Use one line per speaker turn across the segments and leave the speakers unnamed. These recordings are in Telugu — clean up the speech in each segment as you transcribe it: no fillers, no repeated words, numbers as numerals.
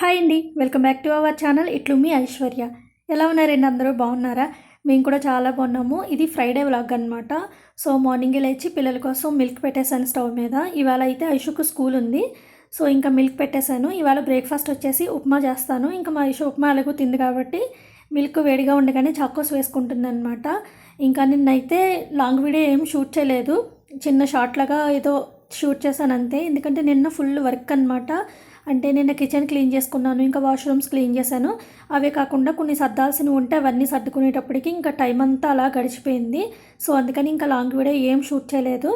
హాయ్ అండి, welcome back to our channel. ఇట్లు మీ ఐశ్వర్య. ఎలా ఉన్నారండి? అందరూ బాగున్నారా? మేము కూడా చాలా బాగున్నాము. ఇది ఫ్రైడే వ్లాగ్ అనమాట. సో మార్నింగే లేచి పిల్లల కోసం మిల్క్ పెట్టేశాను స్టవ్ మీద. ఇవాళ అయితే ఐషుకు స్కూల్ ఉంది. సో ఇంకా మిల్క్ పెట్టేశాను. ఇవాళ బ్రేక్ఫాస్ట్ వచ్చేసి ఉప్మా చేస్తాను. ఇంకా మా ఐషు ఉప్మా అలాగూ తింది కాబట్టి మిల్క్ వేడిగా ఉండగానే చాకోస్ వేసుకుంటుంది అనమాట. ఇంకా నిన్నైతే లాంగ్ వీడియో ఏం షూట్ చేయలేదు, చిన్న షార్ట్ లాగా ఏదో షూట్ చేశాను అంతే. ఎందుకంటే నిన్న ఫుల్ వర్క్ అనమాట. అంటే నిన్న కిచెన్ క్లీన్ చేసుకున్నాను, ఇంకా వాష్రూమ్స్ క్లీన్ చేశాను. అవే కాకుండా కొన్ని సర్దాల్సినవి ఉంటే అవన్నీ సర్దుకునేటప్పటికి ఇంకా టైం అంతా అలా గడిచిపోయింది. సో అందుకని ఇంకా లాంగ్ వీడియో ఏం షూట్ చేయలేదు.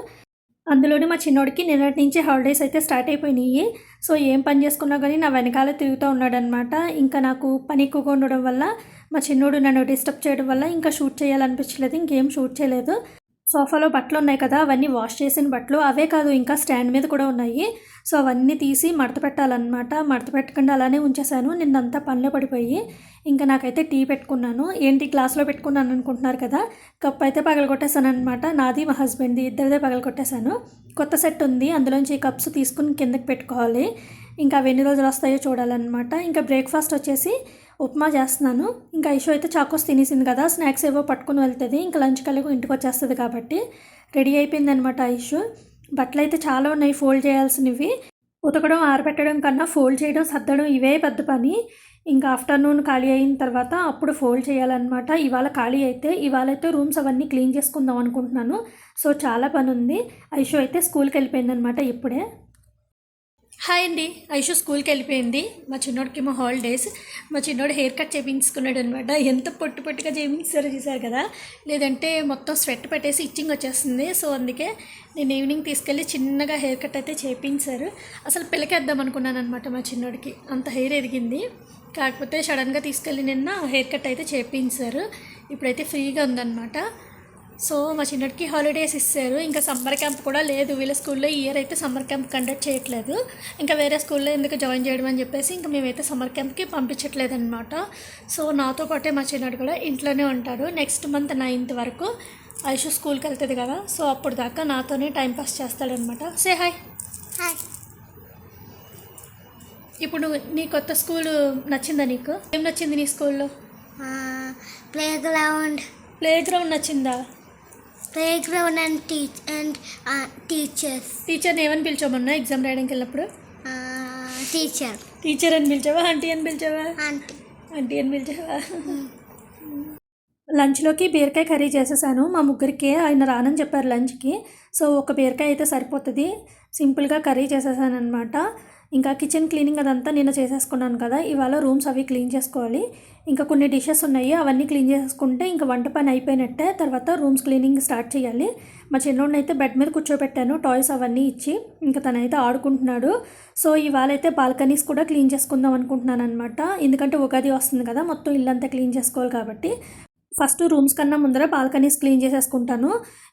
అందులోనే మా చిన్నోడికి నిన్నటి నుంచి హాలిడేస్ అయితే స్టార్ట్ అయిపోయినాయి. సో ఏం పని చేసుకున్నా కానీ నా వెనకాల తిరుగుతూ ఉన్నాడనమాట. ఇంకా నాకు పని ఎక్కువగా ఉండడం వల్ల మా చిన్నోడు నన్ను డిస్టర్బ్ చేయడం వల్ల ఇంకా షూట్ చేయాలనిపించలేదు, ఇంకేం షూట్ చేయలేదు. సోఫాలో బట్టలు ఉన్నాయి కదా, అవన్నీ వాష్ చేసిన బట్టలు. అవే కాదు, ఇంకా స్టాండ్ మీద కూడా ఉన్నాయి. సో అవన్నీ తీసి మడత పెట్టాలన్నమాట. మడత పెట్టకుండా అలానే ఉంచేసాను. నిన్నంతా పనిలో పడిపోయి ఇంకా నాకైతే టీ పెట్టుకున్నాను. ఏంటి గ్లాస్లో పెట్టుకున్నాను అనుకుంటున్నారు కదా, కప్ అయితే పగలగొట్టేసాను అనమాట. నాది మా హస్బెండ్ది ఇద్దరిదే పగలగొట్టేశాను. కొత్త సెట్ ఉంది, అందులోంచి ఈ కప్స్ తీసుకుని కిందకి పెట్టుకోవాలి. ఇంకా అవి ఎన్ని రోజులు వస్తాయో చూడాలన్నమాట. ఇంకా బ్రేక్ఫాస్ట్ వచ్చేసి ఉప్మా చేస్తున్నాను. ఇంకా ఐషు అయితే చాకోస్ తినేసింది కదా, స్నాక్స్ ఏవో పట్టుకుని వెళ్తుంది. ఇంకా లంచ్ కల్లా ఇంటికి వచ్చేస్తుంది కాబట్టి రెడీ అయిపోయింది అనమాట ఐషు. బట్టలు అయితే చాలా ఉన్నాయి ఫోల్డ్ చేయాల్సినవి. ఉతకడం ఆరబెట్టడం కన్నా ఫోల్డ్ చేయడం సర్దడం ఇవే పెద్ద పని. ఇంకా ఆఫ్టర్నూన్ ఖాళీ అయిన తర్వాత అప్పుడు ఫోల్డ్ చేయాలన్నమాట. ఇవాళ ఖాళీ అయితే ఇవాళైతే రూమ్స్ అవన్నీ క్లీన్ చేసుకుందాం అనుకుంటున్నాను. సో చాలా పని ఉంది. ఐషు అయితే స్కూల్కి వెళ్ళిపోయింది అనమాట ఇప్పుడే. హాయ్ అండి, ఐషు స్కూల్కి వెళ్ళిపోయింది. మా చిన్నోడికేమో హాలిడేస్. మా చిన్నోడు హెయిర్ కట్ చేయించుకున్నాడు అనమాట. ఎంత పొట్టు పొట్టుగా చేయించారో చూసారు కదా, లేదంటే మొత్తం స్వెట్ పెట్టేసి ఇచ్చింగ్ వచ్చేస్తుంది. సో అందుకే నేను ఈవినింగ్ తీసుకెళ్ళి చిన్నగా హెయిర్ కట్ అయితే చేయించారు. అసలు పిల్లకేద్దాం అనుకున్నాను అనమాట మా చిన్నోడికి, అంత హెయిర్ ఎదిగింది. కాకపోతే సడన్గా తీసుకెళ్ళి నిన్న హెయిర్ కట్ అయితే చేయించారు. ఇప్పుడైతే ఫ్రీగా ఉందన్నమాట. సో మా చిన్నడికి హాలిడేస్ ఇస్తారు. ఇంకా సమ్మర్ క్యాంప్ కూడా లేదు వీళ్ళ స్కూల్లో. ఈ ఇయర్ అయితే సమ్మర్ క్యాంప్ కండక్ట్ చేయట్లేదు. ఇంకా వేరే స్కూల్లో ఎందుకు జాయిన్ చేయడం అని చెప్పేసి ఇంకా మేమైతే సమ్మర్ క్యాంప్కి పంపించట్లేదు అనమాట. సో నాతో పాటే మా చిన్నడు కూడా ఇంట్లోనే ఉంటాడు. నెక్స్ట్ మంత్ 9th వరకు ఐషు స్కూల్కి వెళ్తుంది కదా, సో అప్పుడు దాకా నాతోనే టైంపాస్ చేస్తాడనమాట. Say hi. హాయ్. ఇప్పుడు నీ కొత్త స్కూల్ నచ్చిందా? నీకు ఏం నచ్చింది నీ స్కూల్లో? ప్లే గ్రౌండ్ నచ్చిందా?
ప్లే గ్రౌండ్ అండ్
టీచర్ని ఏమని పిలిచామన్నా ఎగ్జామ్ రాయడానికి వెళ్ళినప్పుడు?
టీచర్
అని పిలిచావా? ఆంటీ అని పిలిచావా? ఆంటీ అని పిలిచావా? లంచ్లోకి బీరకాయ కర్రీ చేసేసాను మా ముగ్గురికి. ఆయన రానని చెప్పారు లంచ్కి. సో ఒక బీరకాయ అయితే సరిపోతుంది. సింపుల్గా కర్రీ చేసేసాను అనమాట. ఇంకా కిచెన్ క్లీనింగ్ అదంతా నిన్న చేసేసుకున్నాను కదా, ఇవాళ రూమ్స్ అవి క్లీన్ చేసుకోవాలి. ఇంకా కొన్ని డిషెస్ ఉన్నాయి, అవన్నీ క్లీన్ చేసుకుంటే ఇంకా వంట పని అయిపోయినట్టే. తర్వాత రూమ్స్ క్లీనింగ్ స్టార్ట్ చేయాలి. మా చిన్నోడిని అయితే బెడ్ మీద కూర్చోబెట్టాను, టాయ్స్ అవన్నీ ఇచ్చి. ఇంకా తనైతే ఆడుకుంటున్నాడు. సో ఇవాళ అయితే బాల్కనీస్ కూడా క్లీన్ చేసుకుందాం అనుకుంటున్నాను అనమాట. ఎందుకంటే ఉగాది వస్తుంది కదా, మొత్తం ఇల్లంతా క్లీన్ చేసుకోవాలి కాబట్టి ఫస్ట్ రూమ్స్ కన్నా ముందర బాల్కనీస్ క్లీన్ చేసేసుకుంటాను.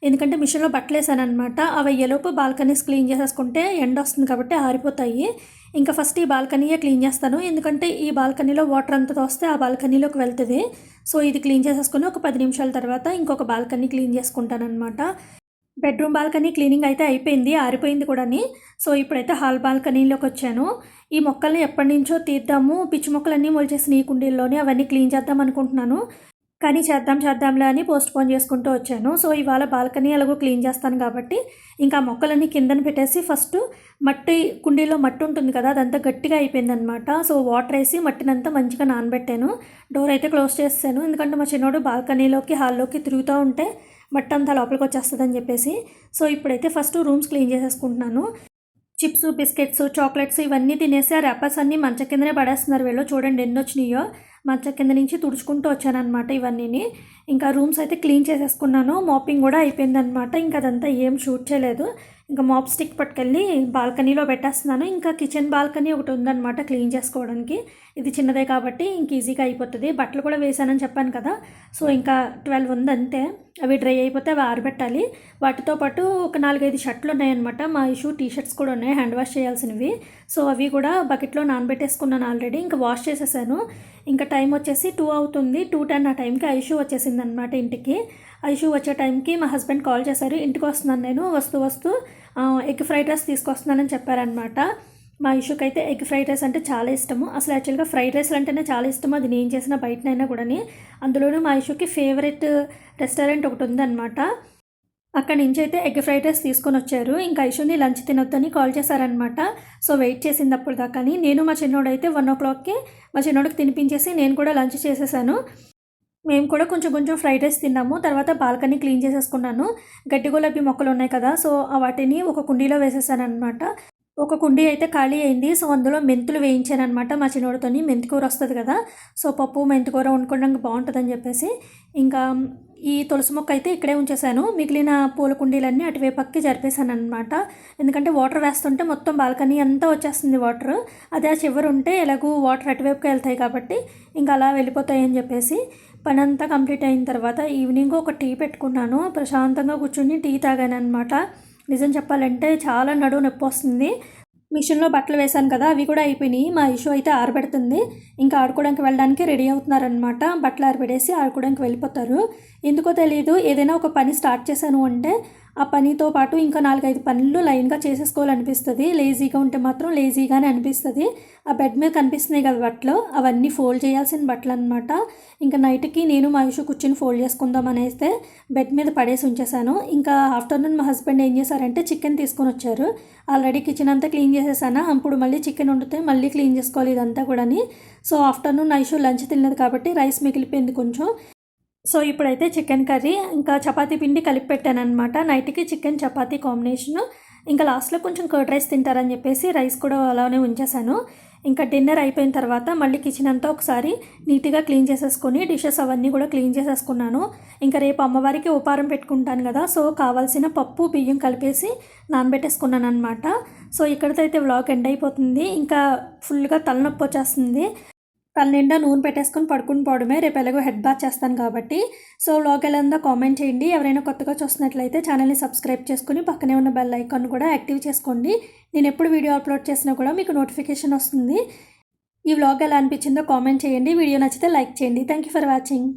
ఎందుకంటే మిషన్లో బట్టలు వేసాను అనమాట. అవి అయ్యేలోపు బాల్కనీస్ క్లీన్ చేసేసుకుంటే ఎండ వస్తుంది కాబట్టి ఆరిపోతాయి. ఇంకా ఫస్ట్ ఈ బాల్కనీయే క్లీన్ చేస్తాను, ఎందుకంటే ఈ బాల్కనీలో వాటర్ అంతా వస్తే ఆ బాల్కనీలోకి వెళ్తుంది. సో ఇది క్లీన్ చేసేసుకుని ఒక 10 నిమిషాల తర్వాత ఇంకొక బాల్కనీ క్లీన్ చేసుకుంటాను అనమాట. బెడ్రూమ్ బాల్కనీ క్లీనింగ్ అయితే అయిపోయింది, ఆరిపోయింది కూడాని. సో ఇప్పుడైతే హాల్ బాల్కనీలోకి వచ్చాను. ఈ మొక్కల్ని ఎప్పటి నుంచో తీద్దాము, పిచ్చి మొక్కలన్నీ మొలిచేసిన ఈ కుండీల్లోనే అవన్నీ క్లీన్ చేద్దాం అనుకుంటున్నాను. కానీ చేద్దాంలే అని పోస్ట్పోన్ చేసుకుంటూ వచ్చాను. సో ఇవాళ బాల్కనీ అలాగూ క్లీన్ చేస్తాను కాబట్టి ఇంకా మొక్కలన్నీ కిందన పెట్టేసి ఫస్ట్ మట్టి, కుండీలో మట్టి ఉంటుంది కదా, అదంతా గట్టిగా అయిపోయిందనమాట. సో వాటర్ వేసి మట్టినంతా మంచిగా నానబెట్టాను. డోర్ అయితే క్లోజ్ చేస్తాను, ఎందుకంటే మా చిన్నోడు బాల్కనీలోకి హాల్లోకి తిరుగుతూ ఉంటే మట్టి అంతా లోపలికి వచ్చేస్తుందని చెప్పేసి. సో ఇప్పుడైతే ఫస్ట్ రూమ్స్ క్లీన్ చేసేసుకుంటున్నాను. చిప్స్, బిస్కెట్స్, చాక్లెట్స్ ఇవన్నీ తినేసి ఆ ర్యాపర్స్ అన్నీ మంచ కిందనే పడేస్తున్నారు వీళ్ళు. చూడండి ఎన్ని వచ్చినాయో. మంచ కింద నుంచి తుడుచుకుంటూ వచ్చానమాట ఇవన్నీ. ఇంకా రూమ్స్ అయితే క్లీన్ చేసేసుకున్నాను. మాపింగ్ కూడా అయిపోయిందనమాట. ఇంకా అదంతా ఏం షూట్ చేయలేదు. ఇంకా మాప్ స్టిక్ పట్టుకెళ్ళి బాల్కనీలో పెట్టేస్తున్నాను. ఇంకా కిచెన్ బాల్కనీ ఒకటి ఉందన్నమాట క్లీన్ చేసుకోవడానికి. ఇది చిన్నదే కాబట్టి ఇంక ఈజీగా అయిపోతుంది. బట్టలు కూడా వేసానని చెప్పాను కదా, సో ఇంకా 12 ఉంది అంతే. అవి డ్రై అయిపోతే అవి ఆరబెట్టాలి. వాటితో పాటు ఒక 4-5 షర్ట్లు ఉన్నాయన్నమాట. మా ఇష్యూ టీషర్ట్స్ కూడా ఉన్నాయి హ్యాండ్ వాష్ చేయాల్సినవి. సో అవి కూడా బకెట్లో నానబెట్టేసుకున్నాను ఆల్రెడీ. ఇంకా వాష్ చేసేసాను. ఇంకా టైం వచ్చేసి 2 అవుతుంది. 2:10 ఆ టైంకి ఐషు వచ్చేసింది అనమాట ఇంటికి. ఐషు వచ్చే టైంకి మా హస్బెండ్ కాల్ చేశారు. ఇంటికి వస్తున్నాను నేను, వస్తూ ఎగ్ ఫ్రైడ్ రైస్ తీసుకొస్తున్నానని చెప్పారనమాట. మా ఇష్యూకి అయితే ఎగ్ ఫ్రైడ్ రైస్ అంటే చాలా ఇష్టము. అసలు యాక్చువల్గా ఫ్రైడ్ రైస్లు అంటేనే చాలా ఇష్టము. అది నేను చేసిన బయటనైనా కూడాని. అందులోనూ మా ఇష్యూకి ఫేవరెట్ రెస్టారెంట్ ఒకటి ఉందన్నమాట. అక్కడి నుంచి అయితే ఎగ్ ఫ్రైడ్ రైస్ తీసుకొని వచ్చారు. ఇంకా ఐషుని లంచ్ తినొద్దని కాల్ చేశారనమాట. సో వెయిట్ చేసింది అప్పుడు దాకాని. నేను మా చిన్నోడు అయితే 1:00కి మా చిన్నోడికి తినిపించేసి నేను కూడా లంచ్ చేసేసాను. మేము కూడా కొంచెం కొంచెం ఫ్రైడ్ రైస్ తిన్నాము. తర్వాత బాల్కనీ క్లీన్ చేసేసుకున్నాను. గడ్డి గులాబీ మొక్కలు ఉన్నాయి కదా, సో వాటిని ఒక కుండీలో వేసేసానమాట. ఒక కుండీ అయితే ఖాళీ అయింది. సో అందులో మెంతులు వేయించానమాట మా చిన్నోడితోని. మెంతికూర వస్తుంది కదా, సో పప్పు మెంతికూర వండుకోవడానికి బాగుంటుందని చెప్పేసి ఇంకా ఈ తులసి మొక్క అయితే ఇక్కడే ఉంచేసాను. మిగిలిన పూల కుండీలన్నీ అటువైపుకి జరిపేశాను అనమాట. ఎందుకంటే వాటర్ వేస్తుంటే మొత్తం బాల్కనీ అంతా వచ్చేస్తుంది వాటర్. అదే ఆ చివరి ఉంటే ఎలాగూ వాటర్ అటువైపుకి వెళ్తాయి కాబట్టి ఇంకా అలా వెళ్ళిపోతాయి అని చెప్పేసి పని అంతా కంప్లీట్ అయిన తర్వాత ఈవినింగ్ ఒక టీ పెట్టుకున్నాను. ప్రశాంతంగా కూర్చుని టీ తాగాను అనమాట. నిజం చెప్పాలంటే చాలా నడుము నొప్పి వస్తుంది. మిషన్లో బట్టలు వేశాను కదా, అవి కూడా అయిపోయినాయి. మా ఇష్యూ అయితే ఆరబెడుతుంది. ఇంకా ఆడుకోవడానికి వెళ్ళడానికి రెడీ అవుతున్నారనమాట. బట్టలు ఆరబెడేసి ఆడుకోవడానికి వెళ్ళిపోతారు. ఎందుకో తెలియదు, ఏదైనా ఒక పని స్టార్ట్ చేశాను అంటే ఆ పనితో పాటు ఇంకా 4-5 పనులు లైన్గా చేసేసుకోవాలనిపిస్తుంది. లేజీగా ఉంటే మాత్రం లేజీగానే అనిపిస్తుంది. ఆ బెడ్ మీద కనిపిస్తున్నాయి కదా బట్టలు, అవన్నీ ఫోల్డ్ చేయాల్సిన బట్టలు అనమాట. ఇంకా నైట్కి నేను మా ఇష్యూ కూర్చొని ఫోల్డ్ చేసుకుందాం అనేస్తే బెడ్ మీద పడేసి ఉంచేసాను. ఇంకా ఆఫ్టర్నూన్ మా హస్బెండ్ ఏం చేశారంటే చికెన్ తీసుకొని వచ్చారు. ఆల్రెడీ కిచెన్ అంతా క్లీన్ చేసేసాను. అప్పుడు మళ్ళీ చికెన్ వండితే మళ్ళీ క్లీన్ చేసుకోవాలి ఇదంతా కూడాని. సో ఆఫ్టర్నూన్ నా ఇష్యూ లంచ్ తినలేదు కాబట్టి రైస్ మిగిలిపోయింది కొంచెం. సో ఇప్పుడైతే చికెన్ కర్రీ ఇంకా చపాతీ పిండి కలిపి పెట్టాను అనమాట. నైట్కి చికెన్ చపాతీ కాంబినేషను. ఇంకా లాస్ట్లో కొంచెం కర్డ్ రైస్ తింటారని చెప్పేసి రైస్ కూడా అలానే ఉంచేసాను. ఇంకా డిన్నర్ అయిపోయిన తర్వాత మళ్ళీ కిచెన్ అంతా ఒకసారి నీట్గా క్లీన్ చేసేసుకొని డిషెస్ అవన్నీ కూడా క్లీన్ చేసేసుకున్నాను. ఇంకా రేపు అమ్మవారికి ఉపారం పెట్టుకుంటాను కదా, సో కావాల్సిన పప్పు బియ్యం కలిపేసి నానబెట్టేసుకున్నాను అనమాట. సో ఇక్కడితో అయితే వ్లాగ్ ఎండ్ అయిపోతుంది. ఇంకా ఫుల్గా తలనొప్పి వచ్చేస్తుంది. తల నిండా నూనె పెట్టేసుకొని పడుకుని పోవడమే. రేపు ఎలాగో హెడ్ బాత్ చేస్తాను కాబట్టి. సో వ్లాగ్ ఎలా ఉందో కామెంట్ చేయండి. ఎవరైనా కొత్తగా చూస్తున్నట్లయితే ఛానల్ని సబ్స్క్రైబ్ చేసుకుని పక్కనే ఉన్న బెల్ ఐకాన్ కూడా యాక్టివ్ చేసుకోండి. నేను ఎప్పుడు వీడియో అప్లోడ్ చేసినా కూడా మీకు నోటిఫికేషన్ వస్తుంది. ఈ వ్లాగ్ ఎలా అనిపించిందో కామెంట్ చేయండి. వీడియో నచ్చితే లైక్ చేయండి. Thank you for watching.